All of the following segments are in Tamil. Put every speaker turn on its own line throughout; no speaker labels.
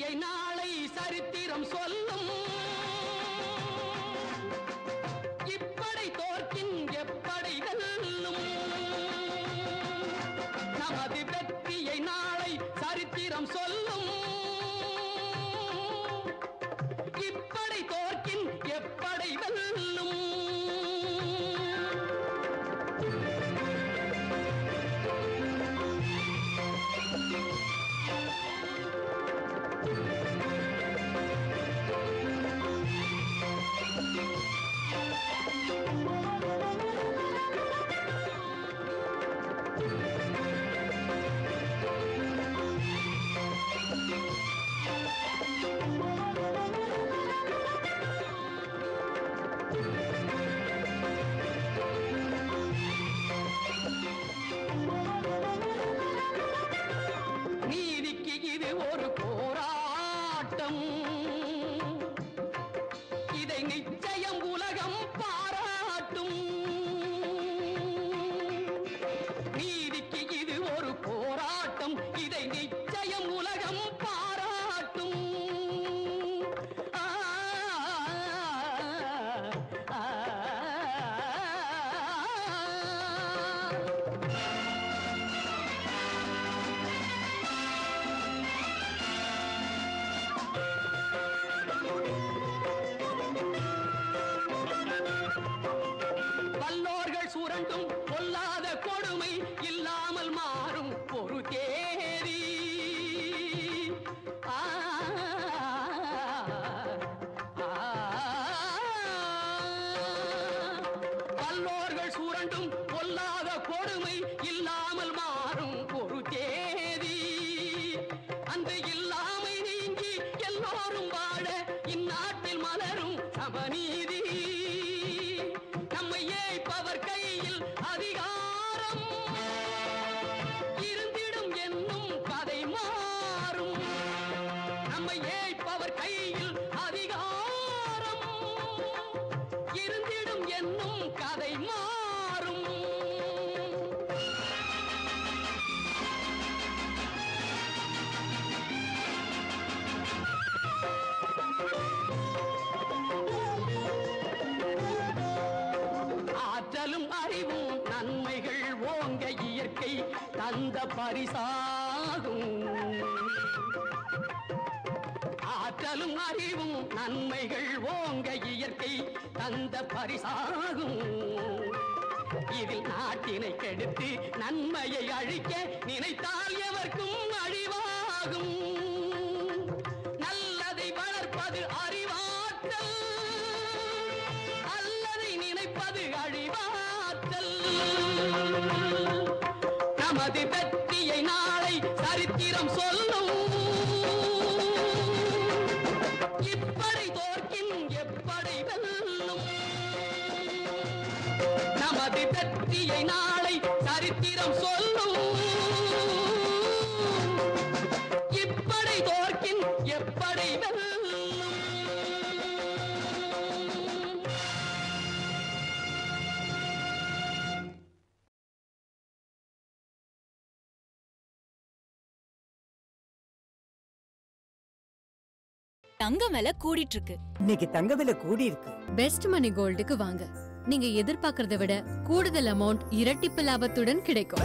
வெற்றியை நாளை சரித்திரம் சொல்லும். இப்படை தோற்கின் எப்படை வெல்லும். நமது வெற்றியை நாளை சரித்திரம் சொல்லும். இப்படை தோற்கின் எப்படை வெல்லும். நீதிக்கு இது ஒரு போராட்டம். இதை நிச்சயம் உலகம் பாராட்டும். நீதிக்கு இது ஒரு போராட்டம். இதை நிச்சயம் உலகம் பாராட்டும். ஆ, ஆ, ஆ. வல்லோர்கள் சுரண்டும் பொல்லாத கொடுமை இல்லாமல் மாறும் ஒரு தேதி. ஆ, ஆ. வல்லோர்கள் சுரண்டும் பொல்லாத கொடுமை இல்லாமல் மாறும் ஒரு தேதி. அந்த இல்லாமை நீங்கி எல்லோரும் வாழ இந்நாட்டில் மலரும் சமநீதி. நம்மை ஏய்ப்பவர் கையில் அதிகாரம் இருந்திடும் என்னும் கதை மாறும். நம்மை ஏய்ப்பவர் கையில் அதிகாரம் இருந்திடும் என்னும் கதை மாறும். ஆற்றலும் அறிவும் நன்மைகள் ஓங்க இயற்கை தந்த பரிசாகும். ஆற்றலும் அறிவும் நன்மைகள் ஓங்க இயற்கை தந்த பரிசாகும். இதில் நாட்டினை கெடுத்து நன்மையை அழிக்க நினைத்தால் எவர்க்கும் அழிவாகும். நல்லதை வளர்ப்பது அறிவாற்றல். அல்லதை நினைப்பது அழிவாற்றல். நமது வெற்றியை நாளை சரித்திரம் சொல்லும். இப்படை தோற்கின் எப்படை வெல்லும். நமது வெற்றியை நாளை சரித்திரம் சொல்லும். இப்படை தோற்கின் எப்படை வெல்லும்.
தங்க விலை கூடிட்டு இருக்கு.
இன்னைக்கு தங்க விலை கூடி இருக்கு.
பெஸ்ட் மணி கோல்டுக்கு வாங்க. நீங்க எதிர்பார்க்கறத விட கூடுதல் அமௌண்ட் இரட்டிப்பு லாபத்துடன் கிடைக்கும்.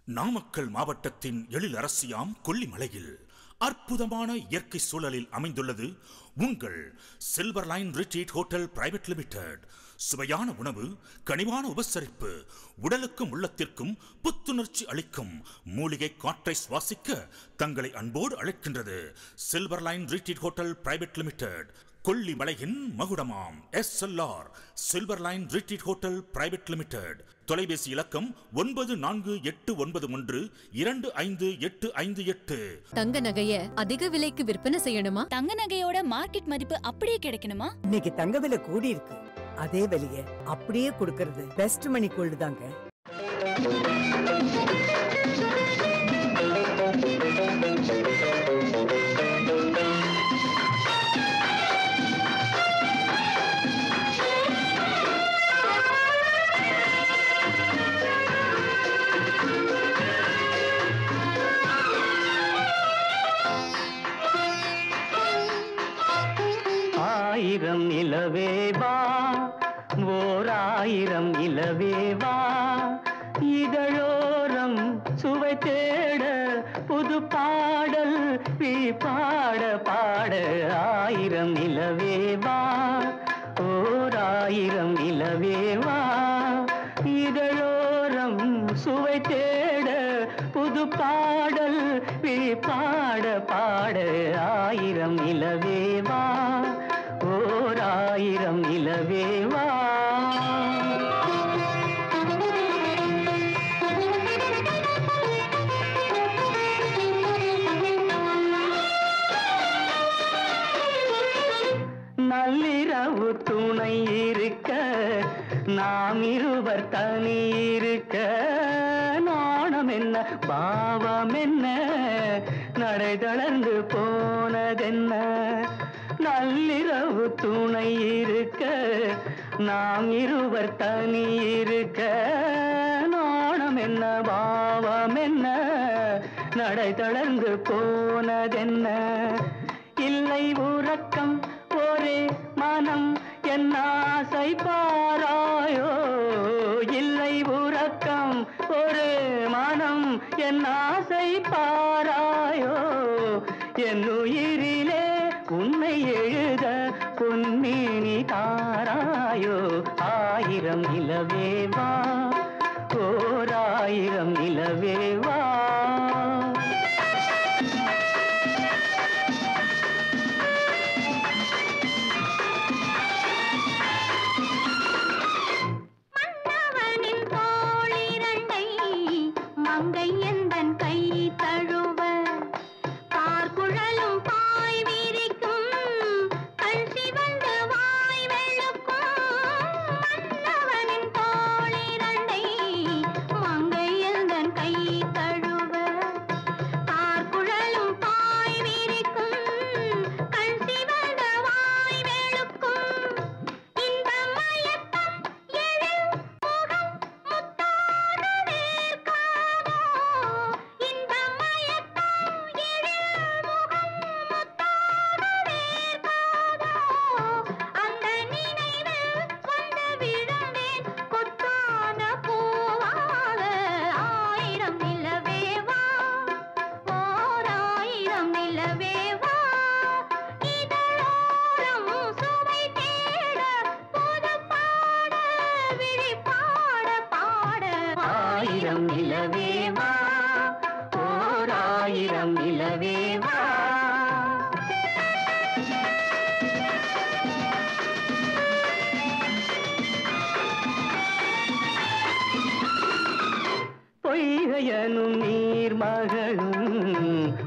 நாமக்கல் மாவட்டத்தின் எழிலரசியாம் கொல்லிமலையில் அற்புதமான இயற்கை சூழலில் அமைந்துள்ளது உங்கள் silver line retreat hotel private limited. சுவையான உணவு, கனிவான உபசரிப்பு, உடலுக்கும் உள்ளத்திற்கும் புத்துணர்ச்சி அளிக்கும் மூலிகை காற்றை சுவாசிக்க தங்களை அன்போடு அழைக்கின்றது silver line retreat hotel private limited. கொல்லிமலையின் மகுடமாம் SLR silver line retreat hotel private limited. தொலைபேசி இலக்கம் 9481125858.
தங்க நகைய அதிக விலைக்கு விற்பனை செய்யணுமா?
தங்க நகையோட மார்க்கெட் மதிப்பு அப்படியே கிடைக்கணுமா?
இன்னைக்கு தங்க விலை கூடி இருக்கு. அதே விலையை அப்படியே கொடுக்கிறது பெஸ்ட் மணி கோல்டு தாங்க.
ஆயிரம் நிலவேவா ஓர் ஆயிரம் நிலவேவா இதழோரம் சுவை தேட புது பாடல் பாட பாட ஆயிரம் நிலவேவா ஓர் ஆயிரம் நிலவேவா இதழோரம் சுவை தேட புது பாடல் பாட பாட ஆயிரம் நிலவேவா ஓர் ஆயிரம் நிலவேவா நள்ளிரவு துணை இருக்க நாம் இருவர் தனி இருக்க நாணம் என்ன பாவம் என்ன நடை தளர்ந்து போனதென்ன நள்ளிரவு துணை இருக்க நாம் இருவர் தனி இருக்க நாணம் என்ன பாவம் என்ன நடை தளர்ந்து போனதென்ன இல்லை உறக்கம் ஒரே மனம் என் ஆசை பாராயோ இல்லை உறக்கம் ஒரு மனம் என் ஆசை பாராயோ என் உயிரிலே உன்னை எழுத பொன்மேனி தாராயோ ஆயிரம் நிலவேவா ஓர் ஆயிரம் நிலவேவா ஆயிரம் நிலவேவா ஓர் ஆயிரம் நிலவேவா பொய்கையனும் நீர்மகளும்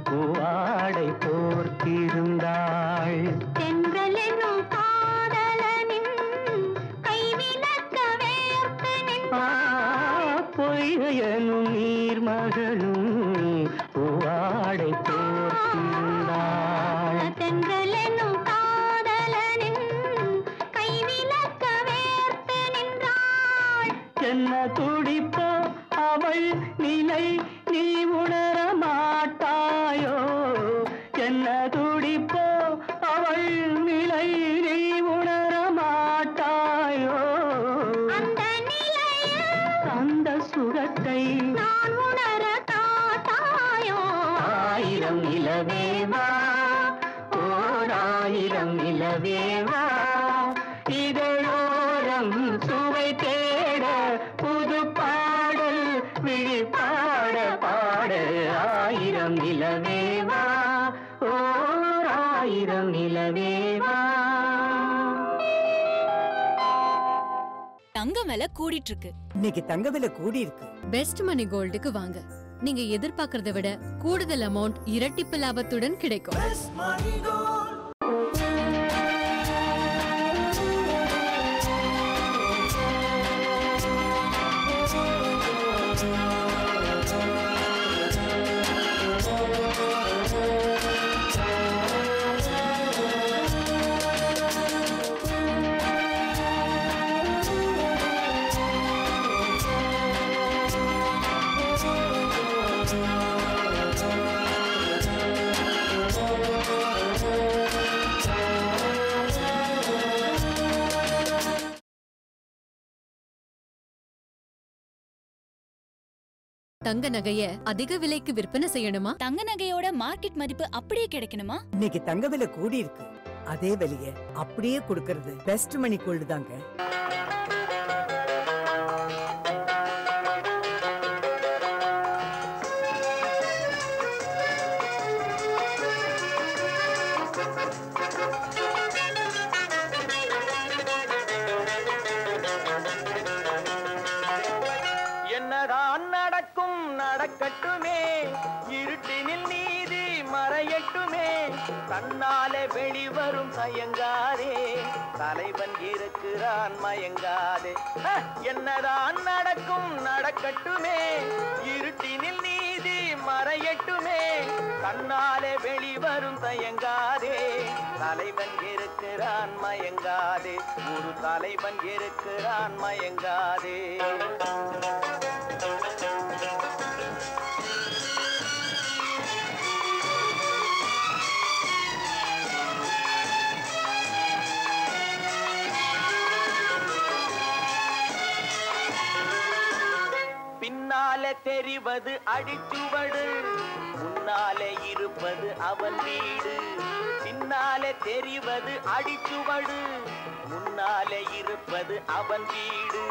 பூவாடை போர்த்திருந்தாள்
தென்றல் என்னும் காதலனின் கைவிலக்க வேர்த்து நின்றாள்
பொய்கையனும் நீர்மகளும் பூவாடை போர்த்திருந்தாள்
தென்றல் என்னும் காதலனின் கைவிலக்க வேர்த்து நின்றாள்
என்ன துடிப்போ அவள் நிலை நீ உணர மாட்டாயோ என்ன துடிப்போ அவள் நிலை நீ உணர மாட்டாயோ
அந்த நிலையில்
அந்த சுகத்தை
நான் உணர காட்டாயோ
ஆயிரம் நிலவேவா ஓர் ஆயிரம் நிலவேவா இதழோரம் சுவை தேட புது பாடல் விழி பாட பாட ஆயிரம் நிலவேவா ஓர் ஆயிரம் நிலவேவா
தங்கம் விலை கூடிட்டு இருக்கு.
இன்னைக்கு தங்க விலை கூடி இருக்கு.
பெஸ்ட் மணி கோல்டுக்கு வாங்க. நீங்க எதிர்பார்க்கறத விட கூடுதல் அமௌண்ட் இரட்டிப்பு லாபத்துடன் கிடைக்கும். தங்க நகைய அதிக விலைக்கு விற்பனை செய்யணுமா?
தங்க நகையோட மார்க்கெட் மதிப்பு அப்படியே கிடைக்கணுமா?
இன்னைக்கு தங்க விலை கூடி இருக்கு. அதே விலைய அப்படியே கொடுக்கறது பெஸ்ட் மணி கோல்டு தாங்க.
என்னதான் நடக்கும் நடக்கட்டுமே, இருட்டினில் நீதி மறையட்டுமே, தன்னாலே வெளிவரும் தயங்காதே, தலைவன் இருக்கிறான் மயங்காதே. என்னதான் நடக்கும் நடக்கட்டுமே, இருட்டினில் நீதி மறையட்டுமே, தன்னாலே வெளிவரும் தயங்காதே, தலைவன் இருக்கிறான் மயங்காதே, ஒரு தலைவன் இருக்கிறான் மயங்காதே. பின்னாலே தெரிவது அடிச்சுவடு, முன்னாலே இருப்பது அவன் வீடு. பின்னாலே தெரிவது அடிச்சுவடு, முன்னாலே இருப்பது அவன் வீடு.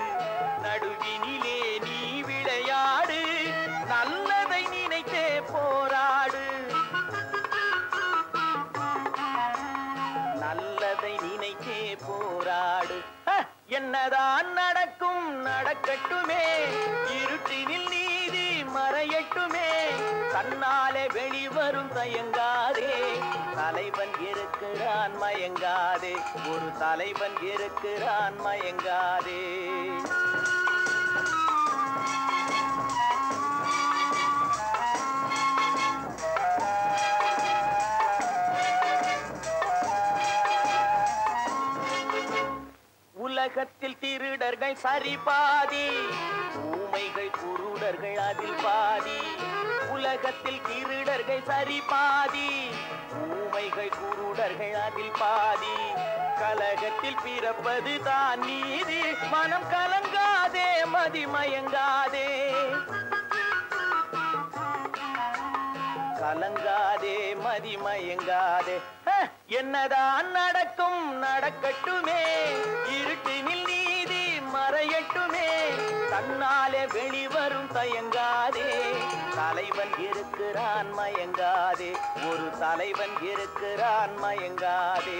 நடுவினிலே நீ விளையாடு, நல்லதை நினைத்தே போராடு, நல்லதை நினைத்தே போராடு. என்னதான் நடக்கும் நடக்கட்டுமே, இருட்டினில் நீதி மறையட்டுமே, தன்னாலே வெளிவரும் தயங்காதே, தலைவன் இருக்கிறான் மயங்காதே, ஒரு தலைவன் இருக்கிறான் மயங்காதே. உலகத்தில் திருடர்கள் சரி பாதி, ஊமைகள் குருடர்கள் அதில் பாதி. உலகத்தில் திருடர்கள் சரி பாதி, ஊமைகள் குருடர்கள் அதில் பாதி. கலகத்தில் பிறப்பது தான் நீதி, மனம் கலங்காதே மதிமயங்காதே, கலங்காதே மதிமயங்காதே. என்னதான் நடக்கும் நடக்கட்டுமே, இருட்டினில் நீதி மறையட்டுமே, தன்னாலே வெளிவரும் தயங்காதே, தலைவன் இருக்கிறான் மயங்காதே, ஒரு தலைவன் இருக்கிறான் மயங்காதே.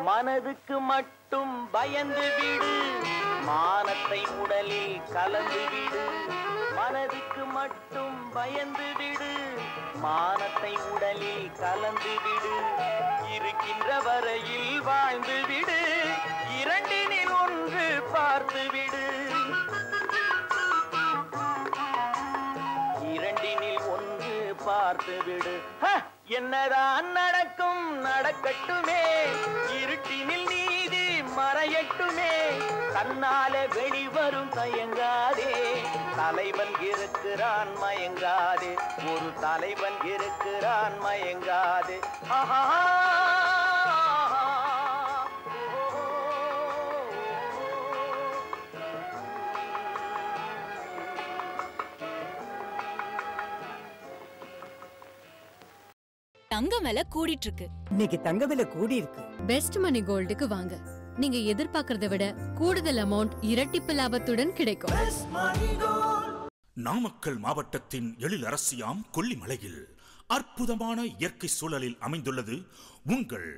மனதுக்கு மட்டும் பயந்து விடு, மானத்தை உடலில் கலந்து விடு. மனதுக்கு மட்டும் பயந்து விடு, மானத்தை உடலில் கலந்து விடு. இருக்கின்ற வரையில் வாழ்ந்து விடு, இரண்டினில் ஒன்று பார்த்து விடு, இரண்டினில் ஒன்று பார்த்து விடு. என்னதான் நடக்கும் நடக்கட்டுமே, இருட்டினில் நீதி மறையட்டுமே, தன்னாலே வெளிவரும் தயங்காதே, தலைவன் இருக்கிறான் மயங்காதே, ஒரு தலைவன் இருக்கிறான் மயங்காதே. ஆஹா
தங்க விலை கூடிட்டு இருக்கு.
இன்னைக்கு தங்க விலை கூடி இருக்கு.
பெஸ்ட் மணி கோல்டுக்கு வாங்க. நீங்க எதிர்பார்க்கறத விட கூடுதல் அமௌண்ட் இரட்டிப்பு லாபத்துடன் கிடைக்கும்.
நாமக்கல் மாவட்டத்தின் எழிலரசியாம் கொல்லிமலையில் அற்புதமான இயற்கை சூழலில் அமைந்துள்ளது உங்கள்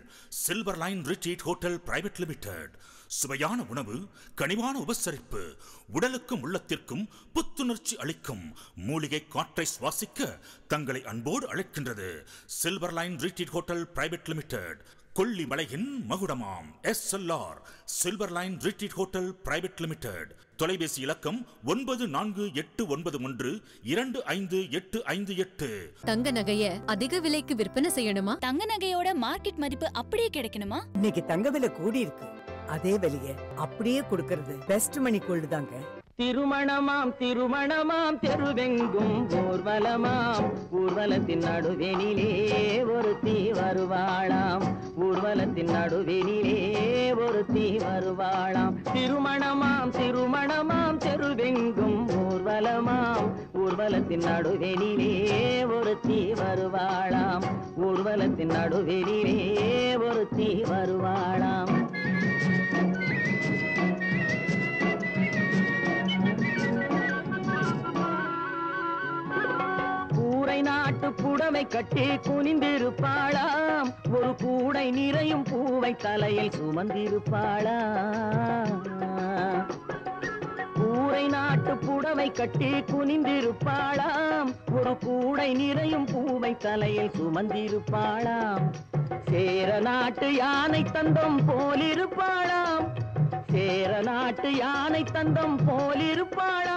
silver line retreat hotel private limited. சுவையான உணவு, கனிவான உபசரிப்பு, உடலுக்கும் உள்ளத்திற்கும் புத்துணர்ச்சி அளிக்கும் மூலிகை காற்றை சுவாசிக்க தங்களை அன்போடு அழைக்கின்றது silver line retreat hotel private limited. கொல்லிமலையின் மகுடமாம் SLR silver line retreat hotel private limited. தொலைபேசி இலக்கம் 9489255858.
தங்க நகைய அதிக விலைக்கு விற்பனை செய்யணுமா?
தங்க நகையோட மார்க்கெட் மதிப்பு அப்படியே கிடைக்கணுமா?
இன்னைக்கு தங்க விலை கூடி இருக்கு. அதே விலைய அப்படியே கொடுக்கறது பெஸ்ட் மணி கோல்டு தாங்க.
திருமணமாம் திருமணமாம் தெருவெங்கும் ஊர்வலமாம் ஊர்வலத்தின் நடுவெனிலே ஒருத்தி வருவாளாம் ஊர்வலத்தின் நடுவெனிலே ஒருத்தி வருவாளாம் திருமணமாம் திருமணமாம் தெருவெங்கும் ஊர்வலமாம் ஊர்வலத்தின் நடுவெனிலே ஒருத்தி வருவாளாம் ஊர்வலத்தின் நடுவெனிலே ஒருத்தி வருவாளாம் நாட்டு புடவை கட்டி குனிந்திருப்பாளாம் ஒரு கூடை நிறையும் பூவை தலையில் சுமந்திருப்பாளாம் கூரை நாட்டு புடவை கட்டி குனிந்திருப்பாளாம் ஒரு கூடை நிறையும் பூவை தலையில் சுமந்திருப்பாளாம் சேர நாட்டு யானை தந்தம் போலிருப்பாளாம் சேர நாட்டு யானை தந்தம் போலிருப்பாளாம்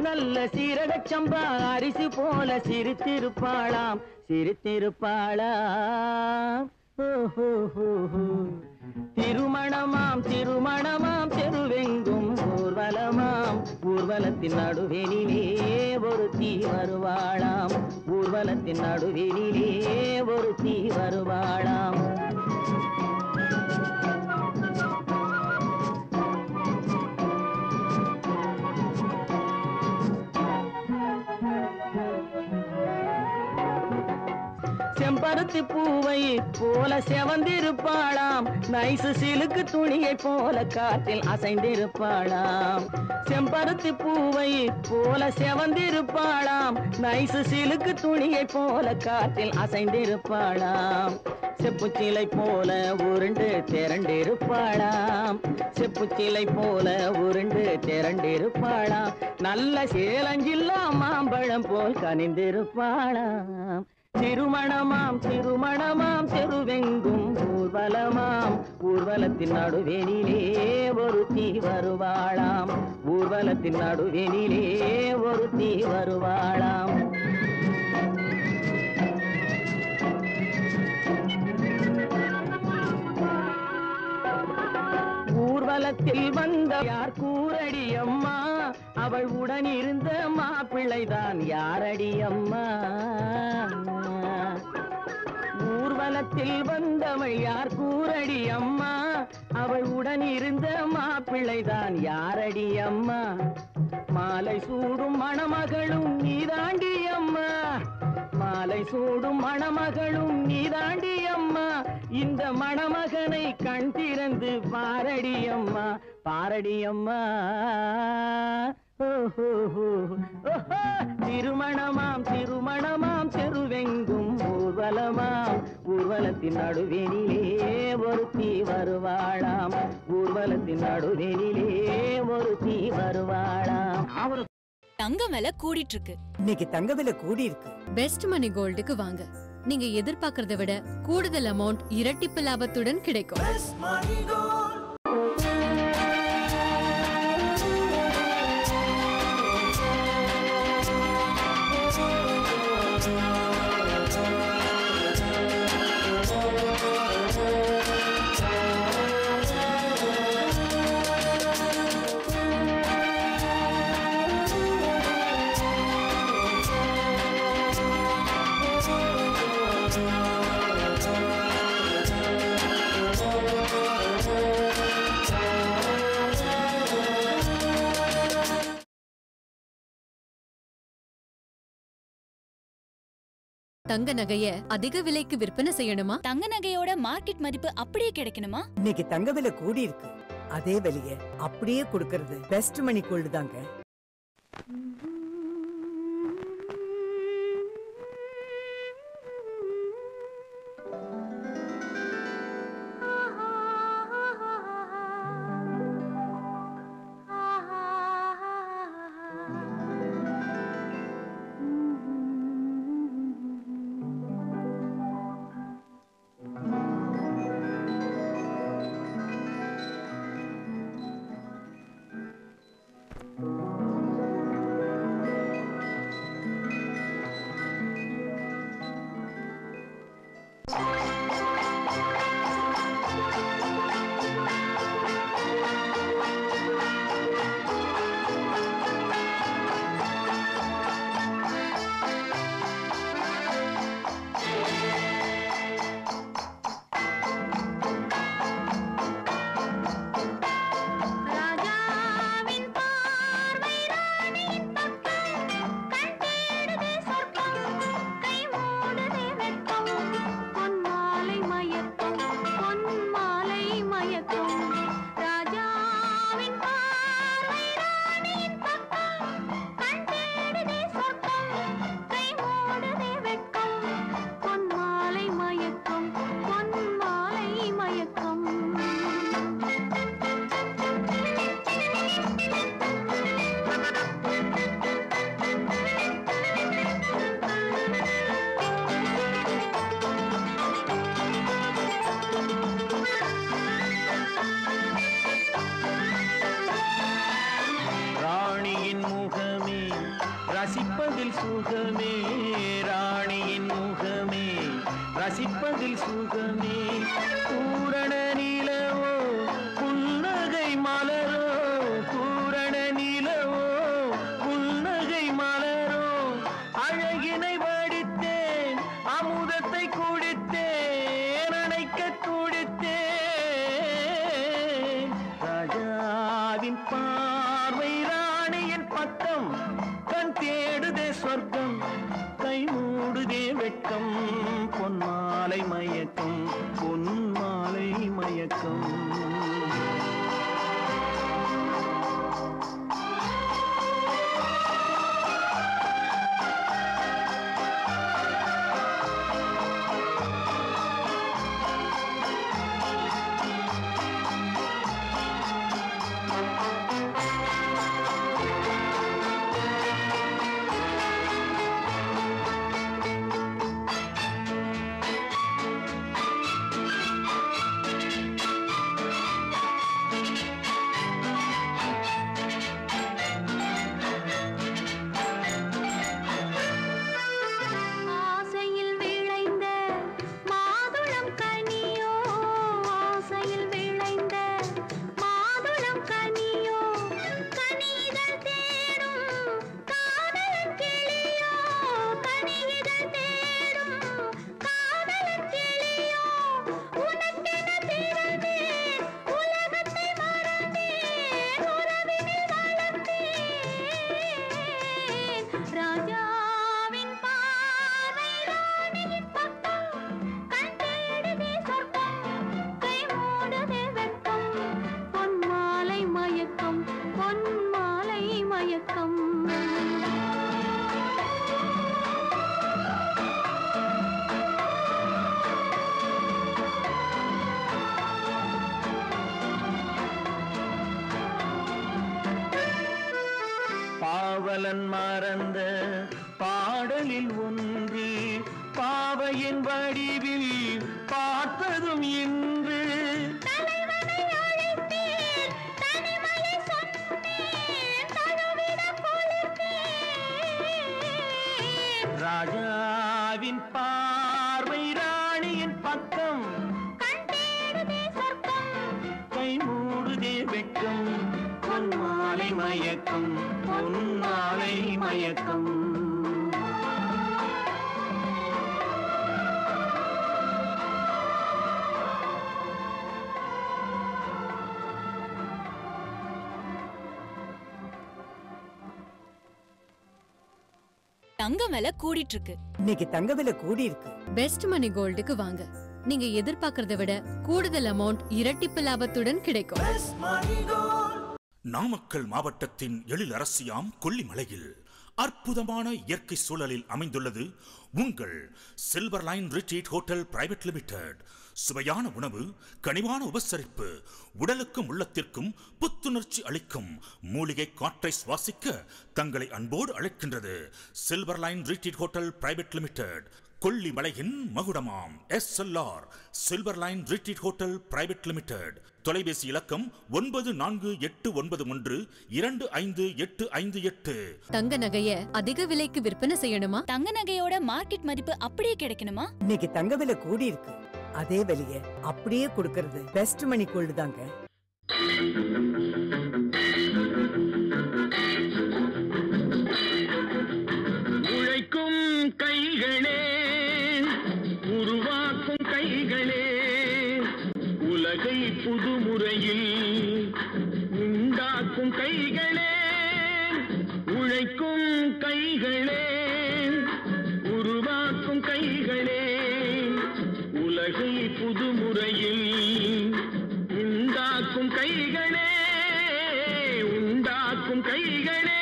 நல்ல சீரகச் சம்பா அரிசி போல சிரித்திருப்பாளாம் சிரித்திருப்பாளாம் திருமணமாம் திருமணமாம் தெருவெங்கும் ஊர்வலமாம் ஊர்வலத்தின் நடுவெனிலே ஒருத்தி வருவாளாம் ஊர்வலத்தின் நடுவெனிலே ஒருத்தி வருவாளாம் செம்பருத்தி பூவை போல செவந்திருப்பாளாம் நைசு சிலுக்கு துணியை போல காற்றில் அசைந்திருப்பாளாம் செம்பருத்தி பூவை போல செவந்திருப்பாளாம் நைசு சிலுக்கு துணியை போல காற்றில் அசைந்திருப்பாளாம் செப்புச்சிலை போல உருண்டு திரண்டிருப்பாளாம் செப்புச்சிலை போல உருண்டு திரண்டிருப்பாளாம் நல்ல சேலஞ்சில்லா மாம்பழம் போல் கனிந்திருப்பாளாம் திருமணமாம் திருமணமாம் தெருவெங்கும் ஊர்வலமாம் ஊர்வலத்தின் நடுவெனிலே ஒருத்தி வருவாளாம் ஊர்வலத்தின் நடுவெனிலே ஒருத்தி வருவாளாம் ஊர்வலத்தில் வந்த யார் கூரடி அம்மா அவள் உடன் இருந்த மாப்பிள்ளைதான் யாரடி அம்மா ஊர்வலத்தில் வந்தவள் யார் கூரடி அம்மா அவள் உடன் இருந்த மாப்பிள்ளைதான் யாரடி அம்மா மாலை சூடும் மணமகளும் நீதாண்டி அம்மா மாலை சூடும் மணமகளும் நீதாண்டி அம்மா இந்த மணமகனை கண் திறந்து பாரடி அம்மா பாரடி அம்மா திருமணமாம் திருமணமாம் தெருவெங்கும் ஊர்வலமாம் ஊர்வலத்தின் நடுவெனிலே ஒருத்தி வருவாளாம் ஊர்வலத்தின் நடுவெனிலே ஒருத்தி வருவாளாம்
தங்க விலை கூடிட்டு இருக்கு.
இன்னைக்கு தங்க விலை கூடி இருக்கு.
பெஸ்ட் மணி கோல்டுக்கு வாங்க. நீங்க எதிர்பார்க்கறத விட கூடுதல் அமௌண்ட் இரட்டிப்பு லாபத்துடன் கிடைக்கும். தங்க நகைய அதிக விலைக்கு விற்பனை செய்யணுமா?
தங்க நகையோட மார்க்கெட் மதிப்பு அப்படியே கிடைக்கணுமா?
இன்னைக்கு தங்க விலை கூடி இருக்கு. அதே விலைய அப்படியே கொடுக்கறது பெஸ்ட் மணி கோல்டு தாங்க.
ரசிப்பதில் சுகமே ராணியின் முகமே ரசிப்பதில் சுகமே பூரண நிலவோ புன்னகை மலரோ பூரண நிலவோ புன்னகை மலரோ அழகினை வடித்தேன் அமுதத்தை குடித்தேன் அணைக்க துடித்தேன் ராஜாவின் பார்வை ராணியின் பக்கம் கண் தேடுதே சொர்க்கம் கை மூடுதே வெட்கம் பொன்மாலை மயக்கம் பொன்மாலை மயக்கம் பாவலன் மறந்த பாடலில் ஒன்று பாவையின் வடிவில் பார்த்ததும் இன்று ராஜாவின் பார்வை ராணியின் பக்கம் கை மூடுதே வெட்கம் பொன்மாலை மயக்கம் பொன்மாலை மயக்கம்
தங்கம் விலை கூடிட்டு இருக்கு.
இன்னைக்கு தங்க விலை கூடி இருக்கு.
பெஸ்ட் மணி கோல்டுக்கு வாங்க. நீங்க எதிர்பார்க்கறதை விட கூடுதல் அமௌண்ட் இரட்டிப்பு லாபத்துடன் கிடைக்கும்.
நாமக்கல் மாவட்டத்தின் எழிலரசியாம் கொல்லிமலையில் அற்புதமான இயற்கை சூழலில் அமைந்துள்ளது உங்கள் silver line retreat hotel private limited. சுவையான உணவு, கனிவான உபசரிப்பு, உடலுக்கும் உள்ளத்திற்கும் புத்துணர்ச்சி அளிக்கும் மூலிகை காற்றை சுவாசிக்க தங்களை அன்போடு அழைக்கின்றது silver line retreat hotel private limited. கொல்லிமலையின் மகுடமாம் SLR silver line retreat hotel private limited. தொலைபேசி இலக்கம் 9481125858.
தங்க நகைய அதிக விலைக்கு விற்பனை செய்யணுமா?
தங்க நகையோட மார்க்கெட் மதிப்பு அப்படியே கிடைக்கணுமா?
இன்னைக்கு தங்க விலை கூடி இருக்கு. அதே விலையை அப்படியே கொடுக்கறது பெஸ்ட் மணி கோல்டு தாங்க.
உழைக்கும் கைகளே, உருவாக்கும் கைகளே, உலகை புதுமுறையில் உண்டாக்கும் கைகளே, உழைக்கும் கைகளே, உருவாக்கும் கைகளே, உலகை புதுமுறையில் உண்டாக்கும் கைகளே, உண்டாக்கும் கைகளே.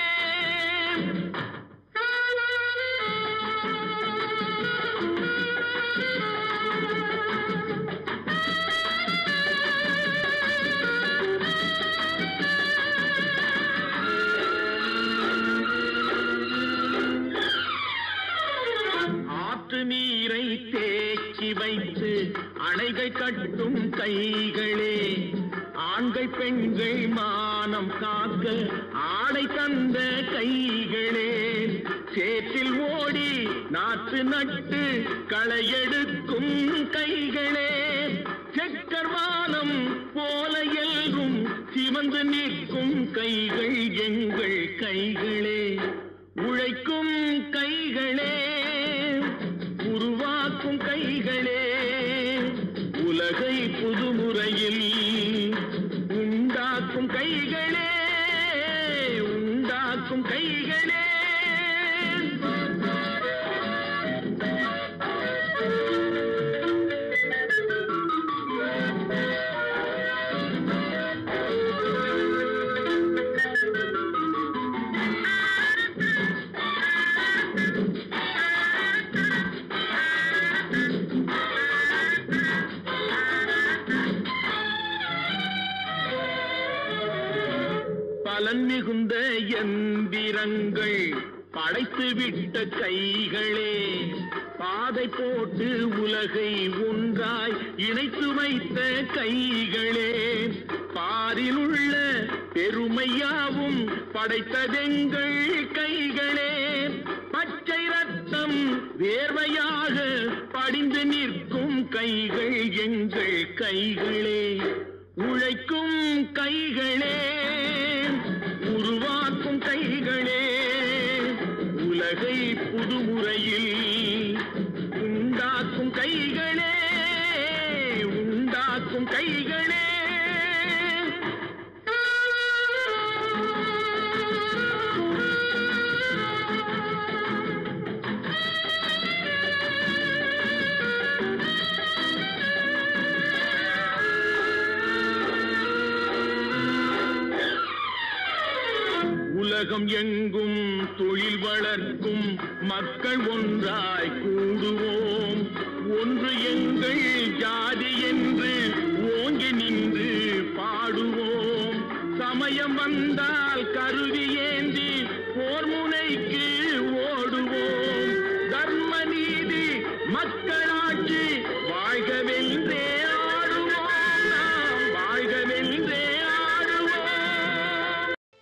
நீரை தேக்கி வைத்து அணைகள் கட்டும் கைகளே, ஆண்கள் பெண்கள் மானம் காக்க ஆடை தந்த கைகளே, சேற்றில் ஓடி நாற்று நட்டு களையெடுக்கும் கைகளே, செக்கர்வானம் போல எல்லும் சிவந்து நிற்கும் கைகள் எங்கள் கைகளே. உழைக்கும் கைகளே, உருவாக்கும் கைகளே, உலகை புதுமுறையில் உண்டாக்கும் கைகளே, உண்டாக்கும் கைகளே. பலன் மிகுந்த எந்திரங்கள் படைத்து விட்ட கைகளே, பாதை போட்டு உலகை ஒன்றாய் இணைத்து வைத்த கைகளே, பாரில் உள்ள பெருமையாவும் படைத்ததெங்கள் கைகளே, பச்சை ரத்தம் வேர்வையாக படிந்து நிற்கும் கைகள் எங்கள் கைகளே. உழைக்கும் கைகளே, உருவாக்கும் கைகளே, உலகை புதுமுறையில் உண்டாக்கும் கைகளே, உண்டாக்கும் கைகளே. உலகம் எங்கும் தொழில் வளர்க்கும் மக்கள் ஒன்றாய் கூடுவோம், ஒன்று எங்கள் ஜாதி என்று ஓங்கி நின்று பாடுவோம். சமயம் வந்தால் கருவி ஏந்தி போர் முனைக்கு ஓடுவோம். தர்ம நீதி மக்களாட்சி வாழ்கவென்றே ஆடுவோம், நாம் வாழ்கவென்றே ஆடுவோம்.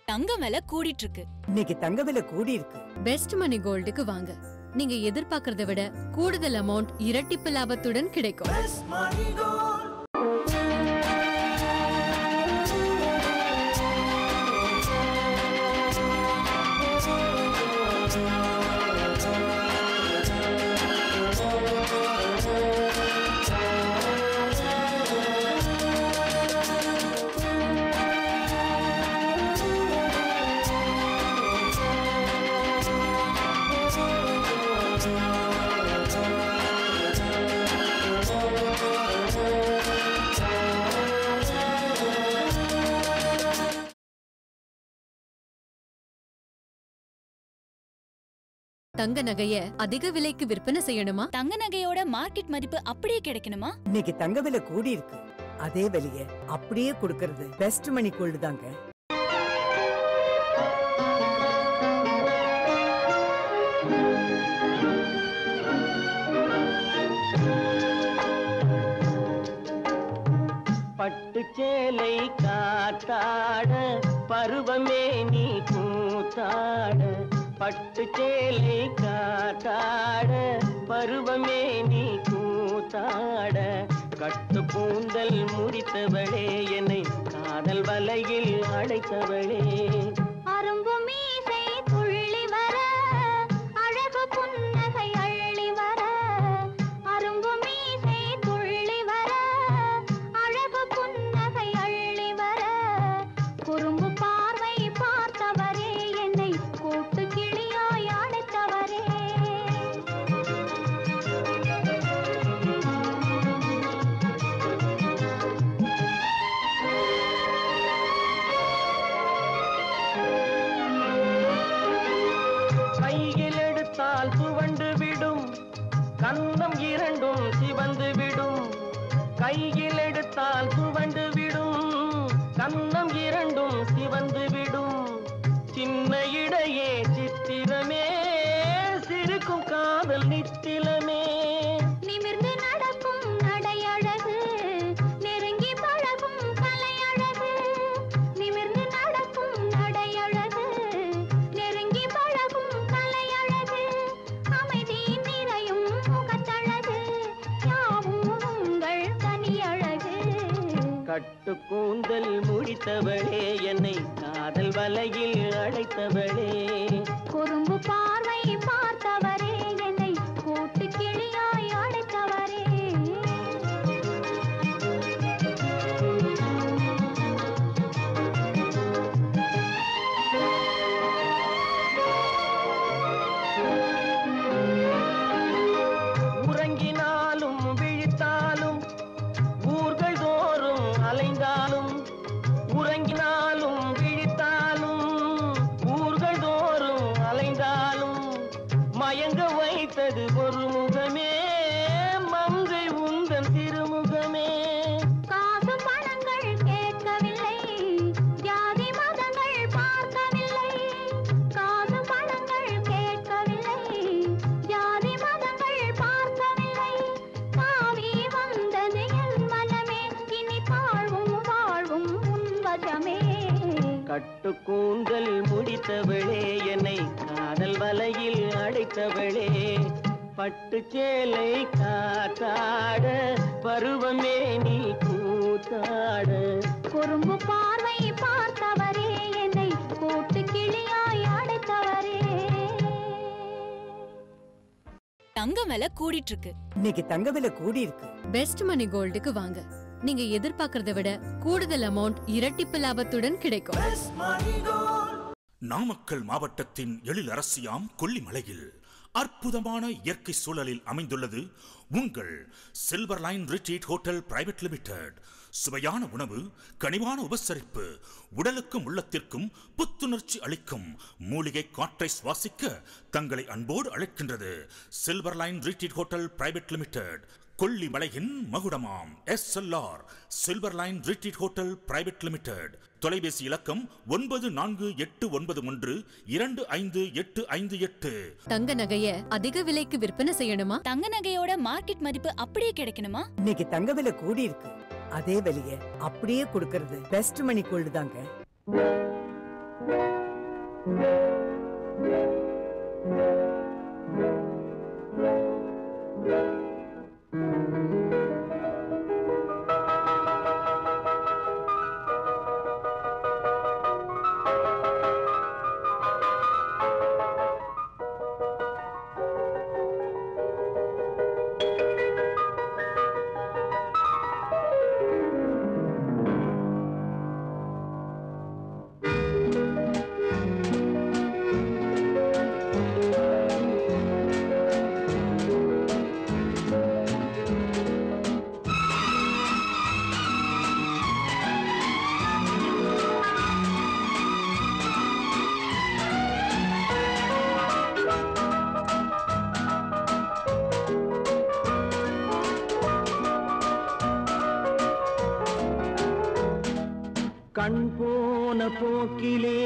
தங்கம் விலை கூடிட்டு இருக்கு.
இன்னைக்கு தங்க விலை கூடி இருக்கு.
பெஸ்ட் மணி கோல்டுக்கு வாங்க. நீங்க எதிர்பார்க்கறதை விட கூடுதல் அமௌண்ட் இரட்டிப்பு லாபத்துடன் கிடைக்கும். தங்க நகைய அதிக விலைக்கு விற்பனை செய்யணுமா?
தங்க நகையோட மார்க்கெட் மதிப்பு அப்படியே கிடைக்கணுமா?
இன்னைக்கு தங்க விலை கூடி இருக்கு. அதே விலைய அப்படியே கொடுக்கறது பெஸ்ட் மணி கோல்டு தாங்க.
பட்டு சேலை காத்தாட பருவமே நீ கூத்தாட, பட்டு சேலை காத்தாட பருவமே நீ கூத்தாட, கட்டு கூந்தல் முடித்தவளே என்னை காதல் வலையில் அடைத்தவளே.
அரும்பு மீசை துள்ளி வர அழகு புன்னகை அள்ளி வர, அரும்பு மீசை துள்ளி வர அழகு புன்னகை அள்ளி வர, குறும்பு பார்வை பார்த்தவரே என்னை கூட்டு கிளியாய் அழைத்தவரே.
கையில் எடுத்தால் துவண்டு விடும் கன்னம் இரண்டும் சிவந்து விடும், கையில் எடுத்தால் துவண்டு விடும் கன்னம் இரண்டும் சிவந்து விடும். சின்ன இடையே சித்திரமே சிரிக்கும் காதல் நித்திலமே,
நிமிர்ந்து நடக்கும் நடையழகு நெருங்கி பழகும் கலையழகு, நிமிர்ந்து நடக்கும் நடையழகு நெருங்கி பழகும் கலையழகு.
கட்டு கூந்தல் முடித்தவளே என்னை காதல் வலையில் அழைத்தவளே
குறும்பு பார்வை பார்த்தவரே என்னை கூட்டு கிளியாய் அழைத்தவரே
உறங்கினாலும் விழித்தாலும் ஊர்கள் தோறும் அலைந்தாலும் உறங்கினாலும் விழித்தாலும் ஊர்கள் தோறும் அலைந்தாலும் மயங்க வைத்தது ஒரு முகமே மங்கை உந்தன் திருமுகமே
காசு பணங்கள் கேட்கவில்லை ஜாதி மதங்கள் பார்க்கவில்லை காசு பணங்கள் கேட்கவில்லை ஜாதி மதங்கள் பார்க்கவில்லை பாவி வந்தது என் மனமே இனி தாழ்வும் வாழ்வும் உன்வசமே
கட்டு கூந்தல் முடித்தவளே என்னை காதல் வலையில் அடைத்தவளே பட்டு சேலை காத்தாட பருவமே நீ கூத்தாட
குறும்பு பார்வை பார்த்தவரே என்னை கூட்டு கிளியாய் அழைத்தவரே
தங்கம் விலை கூடிட்டு இருக்கு.
இன்னைக்கு தங்க விலை கூடி இருக்கு.
பெஸ்ட் மணி கோல்டுக்கு வாங்க. நீங்க எதிர்பார்க்கறத விட கூடுதல் அமௌண்ட் இரட்டிப்பு லாபத்துடன் கிடைக்கும்.
நாமக்கல் மாவட்டத்தின் எழிலரசியாம் கொல்லிமலையில் அற்புதமான இயற்கை சூழலில் அமைந்துள்ளது உங்கள் silver line retreat hotel private limited. சுவையான உணவு, கனிவான உபசரிப்பு, உடலுக்கும் உள்ளத்திற்கும் புத்துணர்ச்சி அளிக்கும் மூலிகை காற்றை சுவாசிக்க தங்களை அன்போடு அழைக்கின்றது silver line retreat hotel private limited. கொல்லிமலையின் மகுடமாம் SLR silver line retreat hotel private limited. தொலைபேசி இலக்கம் 9481125858.
தங்க நகைய அதிக விலைக்கு விற்பனை செய்யணுமா?
தங்க நகையோட மார்க்கெட் மதிப்பு அப்படியே கிடைக்கணுமா?
இன்னைக்கு தங்க விலை கூடி இருக்கு. அதே விலைய அப்படியே கொடுக்கறது பெஸ்ட் மணி கோல்டு தாங்க.
கண் போன போக்கிலே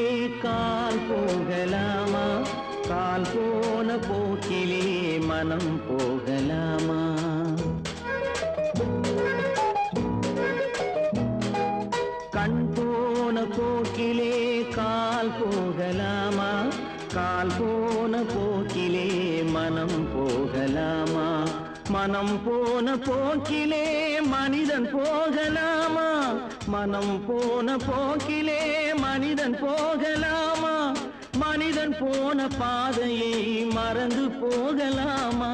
கால் போகலாமா கால் போன போக்கிலே மனம் போகலாமா கண் போன போக்கிலே கால் போகலாமா கால் போன போக்கிலே மனம் போகலாமா மனம் போன போக்கிலே மனிதன் போகலாமா மனம் போன போக்கிலே மனிதன் போகலாமா மனிதன் போன பாதையை மறந்து போகலாமா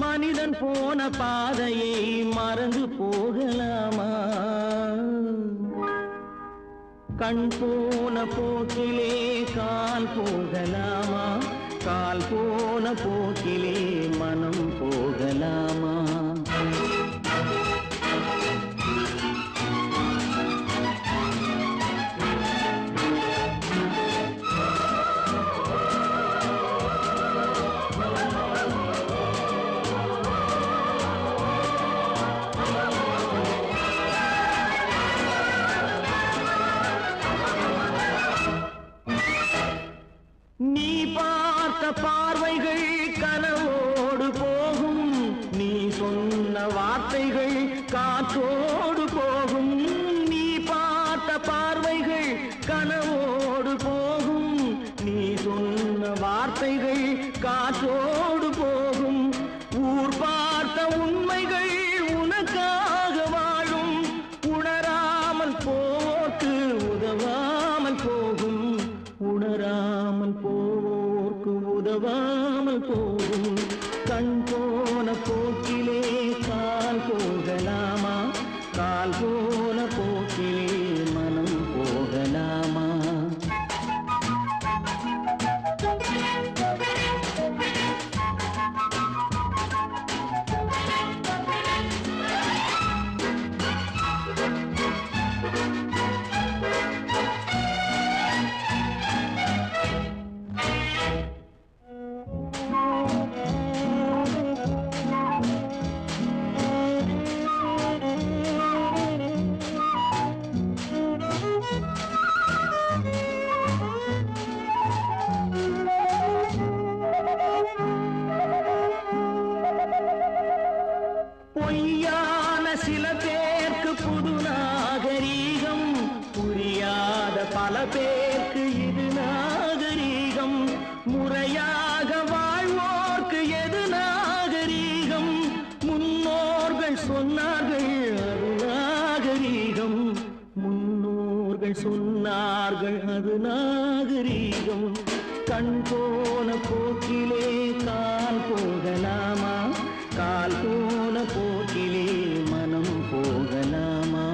மனிதன் போன பாதையை மறந்து போகலாமா கண் போன போக்கிலே கால் போகலாமா கால் போன போக்கிலே மனம் போகலாமா நீ பார்த்த பார்வைகள் கனவோடு போகும் நீ சொன்ன வார்த்தைகள் காற்றோடு போகும் நீ பார்த்த பார்வைகள் கனவோடு போகும் நீ சொன்ன வார்த்தைகள் காற்றோடு போகும் ஊர் பார்த்த உண்மைகள் உனக்காக வாழும் உணரா போக்கிலே கால் போகலாமா கால் போன போக்கிலே மனம் போகலாமா பொய்யான சில பேருக்கு புது நாகரீகம் புரியாத பல பேருக்கு இது நாகரீகம் முறையாக வாழ்வோர்க்கு எது நாகரீகம் முன்னோர்கள் சொன்னார்கள் அது நாகரீகம் முன்னோர்கள் சொன்னார்கள் அது நாகரீகம் கண் போன போக்கிலே கால் போகலாமா கால் போன போக்கிலே மனம் போகலாமா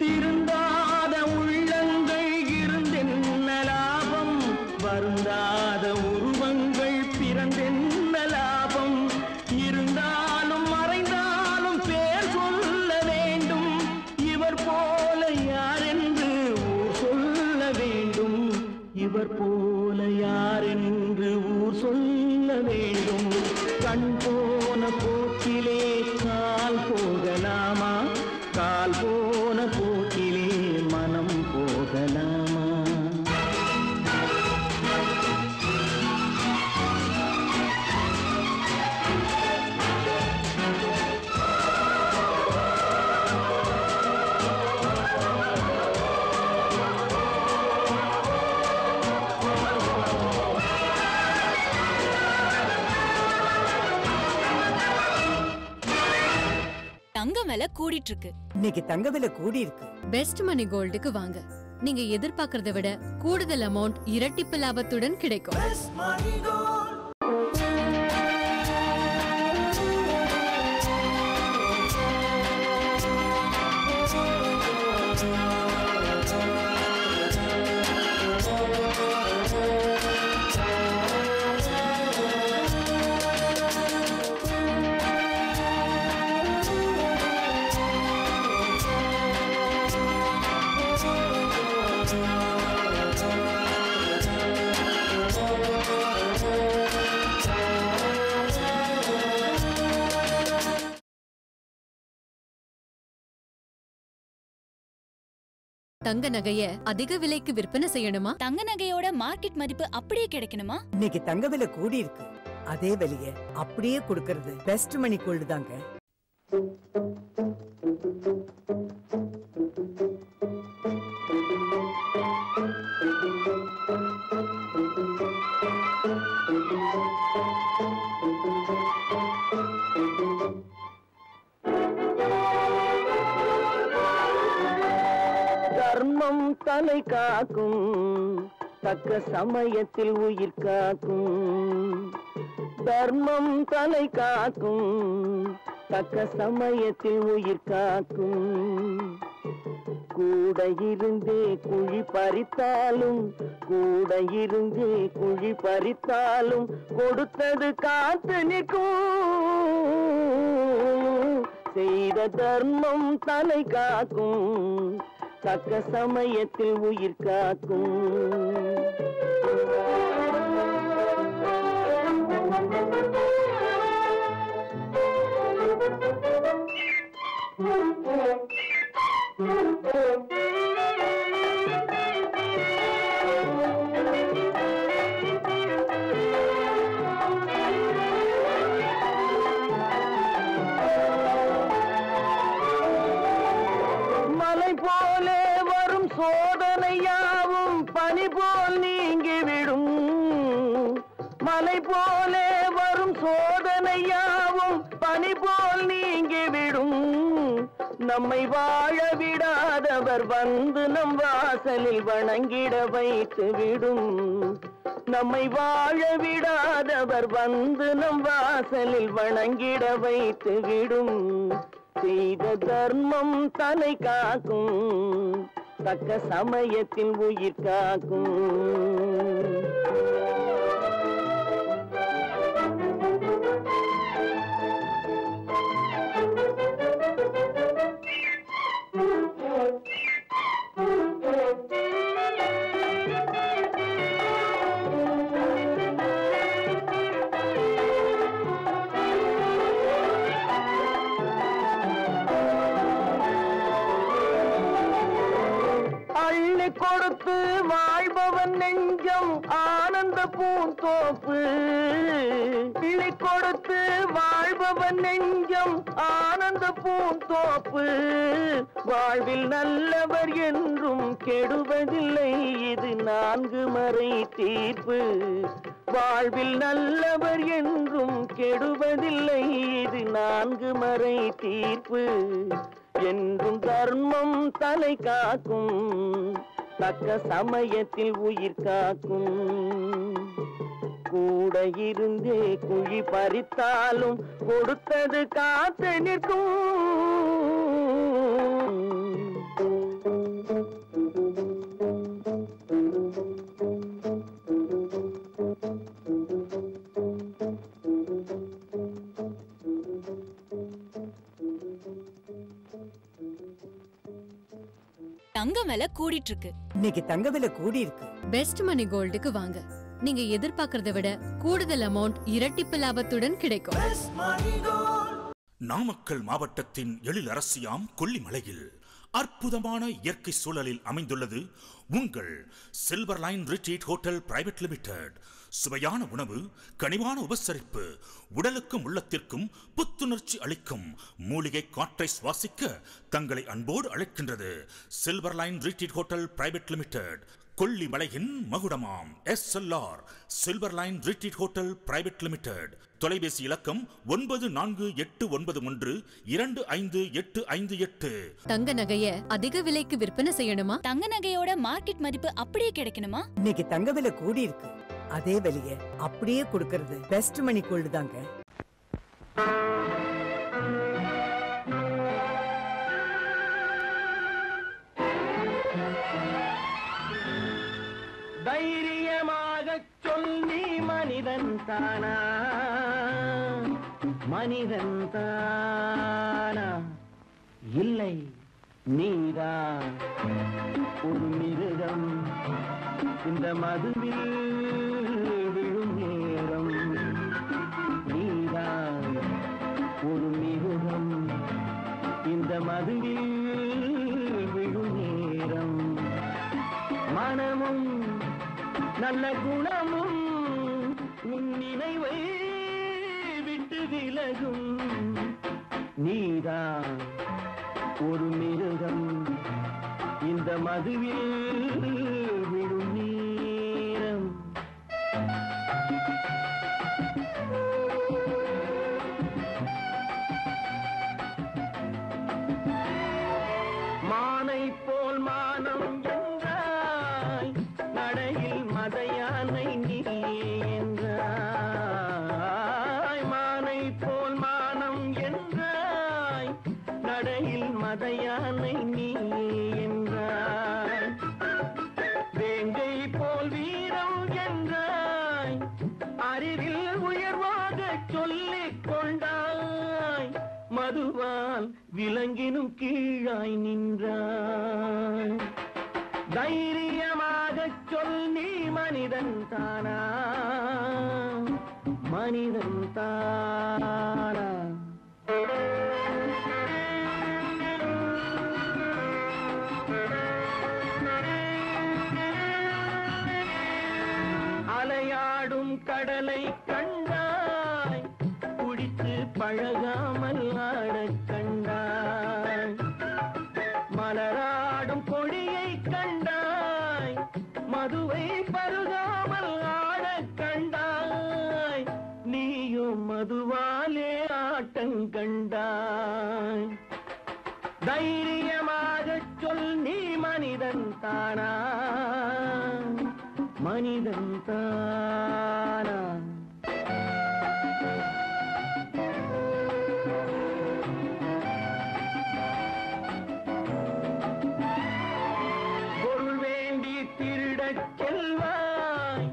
திருந்தாத உள்ளங்கள் இருந்தென்ன லாபம் வருந்தாத உருவங்கள் பிறந்தென்ன லாபம் இருந்தாலும் மறைந்தாலும் பேர் சொல்ல வேண்டும் இவர் போல யாரென்று ஊர் சொல்ல வேண்டும் இவர் போல யாரென்று ஊர் சொல்ல வேண்டும் கண் போன போக்கிலே கால் போகலாமா கால் போன போக்கிலே மனம் போகலாமா
தங்கம் விலை கூடிட்டு இருக்கு.
இன்னைக்கு தங்க விலை கூடி இருக்கு.
பெஸ்ட் மணி கோல்டுக்கு வாங்க. நீங்க எதிர்பார்க்கறதை விட கூடுதல் அமௌண்ட் இரட்டிப்பு லாபத்துடன் கிடைக்கும். தங்க நகைய அதிக விலைக்கு விற்பனை செய்யணுமா?
தங்க நகையோட மார்க்கெட் மதிப்பு அப்படியே கிடைக்கணுமா?
இன்னைக்கு தங்க விலை கூடி இருக்கு. அதே விலைய அப்படியே கொடுக்கறது பெஸ்ட் மணி கோல்டு தாங்க.
தர்மம் தலை காக்கும் தக்க சமயத்தில் உயிர் காக்கும் தர்மம் தலை காக்கும் தக்க சமயத்தில் உயிர் காக்கும் கூட இருந்தே குழி பறித்தாலும் கூட இருந்தே குழி பறித்தாலும் கொடுத்தது காத்து நிற்கும் செய்த தர்மம் தலை காக்கும் தக்க சமயத்தில் உயிர் காக்கும் மலை போலே வரும் சோதனையாவும் பனி போல் நீங்கிவிடும். மலை போலே வரும் சோதனையாவும் பனி போல் நீங்கிவிடும். நம்மை வாழ விடாதவர் வந்து நம் வாசலில் வணங்கிட வைத்து விடும். நம்மை வாழ விடாதவர் வந்து நம் வாசலில் வணங்கிட வைத்து விடும். செய்த தர்மம் தலை காக்கும், தக்க சமயத்தில் உயிர் காக்கும். கொடுத்து வாழ்பவன் நெஞ்சம் ஆனந்த பூந்தோப்பு. பிள்ளை கொடுத்து வாழ்பவன் நெஞ்சம் ஆனந்த பூந்தோப்பு. வாழ்வில் நல்லவர் என்றும் கெடுவதில்லை, இது 4 மறை தீர்ப்பு. வாழ்வில் நல்லவர் என்றும் கெடுவதில்லை, இது 4 மறை தீர்ப்பு. என்றும் தர்மம் தலை காக்கும், தக்க சமயத்தில் உயிர் காக்கும். கூட இருந்தே குழி பறித்தாலும் கொடுத்தது காத்து நிற்கும்.
தங்கம் விலை கூடிட்டு இருக்கு.
இன்னைக்கு தங்க விலை கூடி இருக்கு.
பெஸ்ட் மணி கோல்டுக்கு வாங்க. நீங்க எதிர்பார்க்கறத விட கூடுதல் அமௌண்ட் இரட்டிப்பு லாபத்துடன் கிடைக்கும்.
நாமக்கல் மாவட்டத்தின் எழிலரசியாம் கொல்லிமலையில் அற்புதமான இயற்கை சூழலில் அமைந்துள்ளது உங்கள் silver line retreat hotel private limited. சுவையான உணவு, கனிவான உபசரிப்பு, உடலுக்கும் உள்ளத்திற்கும் புத்துணர்ச்சி அளிக்கும் மூலிகை காற்றை சுவாசிக்க தங்களை அன்போடு அழைக்கின்றது silver line retreat hotel private limited. கொல்லிமலையின் மகுடமாம் SLR silver line retreat hotel private limited. தொலைபேசி இலக்கம் 9481125858.
தங்க நகைய அதிக விலைக்கு விற்பனை செய்யணுமா?
தங்க நகையோட மார்க்கெட் மதிப்பு அப்படியே கிடைக்கணுமா?
இன்னைக்கு தங்க விலை கூடி இருக்கு. அதே விலைய அப்படியே கொடுக்கறது பெஸ்ட் மணி கோல்டு தாங்க.
தைரியமாக சொல், நீ மனிதன் தானா? மனிதன் தானா? இல்லை, நீதான் ஒரு மிருகம். இந்த மதுவில் விழும் நேரம் நீதான் ஒரு மிருகம். இந்த மதுவில் விழும் நேரம் மனமும் நல்ல குணமும் உன் நினைவை விட்டு விலகும். நீதான் ஒரு மிருகம். இந்த மதுவில் விழும் நேரம் மானை போல் மானம் என்றாய், நடையில் மதையானை நீ என்றாய். மானை போல் மானம் என்றாய், நடையில் மதையானை நீ என்றாய். வேங்கை போல் வீரம் என்றாய், அறிவில் உயர்வாக சொல்லிக் கொண்டாய். மதுவால் விலங்கினும் கீழாய் நின்றாய். தைரியமாக சொல், நீ மனிதன் தானா? மனிதன் தானா? அலையாடும் கடலை கண்டாய், குடித்து பழகாமல் ஆடக் கண்டாய். மலர் மலராடும் கொடியை கண்டாய், மதுவை பருகாமல் ஆடக் கண்டாய், நீயும் மதுவாலே ஆட்டங்கண்டாய். தைரியமாகச் சொல், நீ மனிதன் தானா, மனிதன் தானா? பொருள் வேண்டி திருடச் செல்வாய்,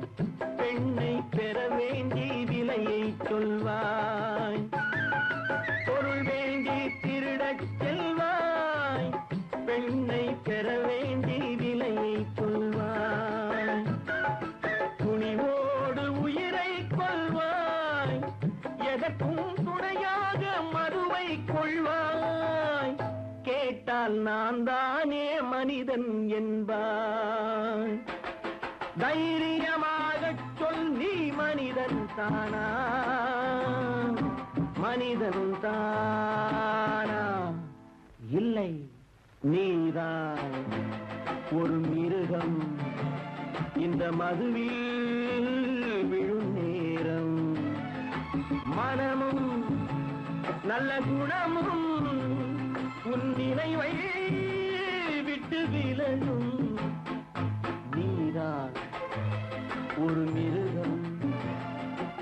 பெண்ணை பெற வேண்டி விலையை சொல்வாய். பொருள் வேண்டி திருடச் செல்வாய், பெண்ணை பெற வேண்டி விலையை சொல்வாய். துணிவோடு உயிரை கொள்வாய், எதற்கும் துணையாக மதுவை கொள்வாய். கேட்டால் நான் தானே மனிதன் என்பாய். தைரியமாகச் சொல், நீ மனிதன் தானா, மனிதன் தானா? இல்லை, நீதான் ஒரு மிருகம். இந்த மதுவில் விழும் நேரம், மனமும் நல்ல குணமும் உன் நினைவை விட்டு விலகும். நீதான் ஒரு மிருகம்.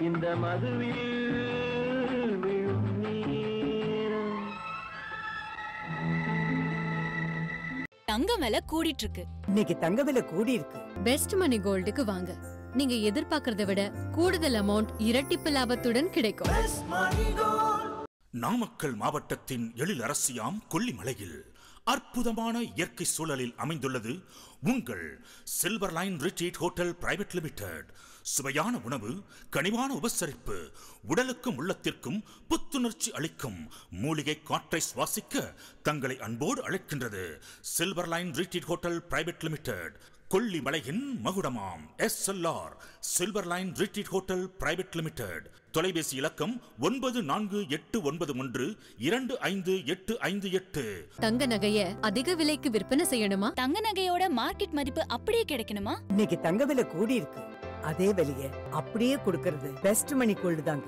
இந்த மதுவில் விழும் நேரம்.
தங்கம் விலை கூடிட்டு இருக்கு.
இன்னைக்கு தங்க விலை கூடி இருக்கு.
பெஸ்ட் மணி கோல்டுக்கு வாங்க. நீங்க எதிர்பார்க்கறதை விட கூடுதல் அமௌண்ட் இரட்டிப்பு லாபத்துடன் கிடைக்கும்.
நாமக்கல் மாவட்டத்தின் எழிலரசியாம் கொல்லிமலையில் அற்புதமான இயற்கை சூழலில் அமைந்துள்ளது உங்கள் silver line retreat hotel private limited. சுவையான உணவு, கனிவான உபசரிப்பு, உடலுக்கும் உள்ளத்திற்கும் புத்துணர்ச்சி அளிக்கும் மூலிகை காற்றை சுவாசிக்க தங்களை அன்போடு அழைக்கின்றது silver line retreat hotel private limited. கொல்லிமலையின் மகுடமாம் SLR silver line retreat hotel private limited. தொலைபேசி இலக்கம் 9481125858.
தங்க நகைய அதிக விலைக்கு விற்பனை செய்யணுமா?
தங்க நகையோட மார்க்கெட் மதிப்பு அப்படியே கிடைக்கணுமா?
இன்னைக்கு தங்க விலை கூடி இருக்கு. அதே விலைய அப்படியே கொடுக்கறது பெஸ்ட் மணி கோல்டு தாங்க.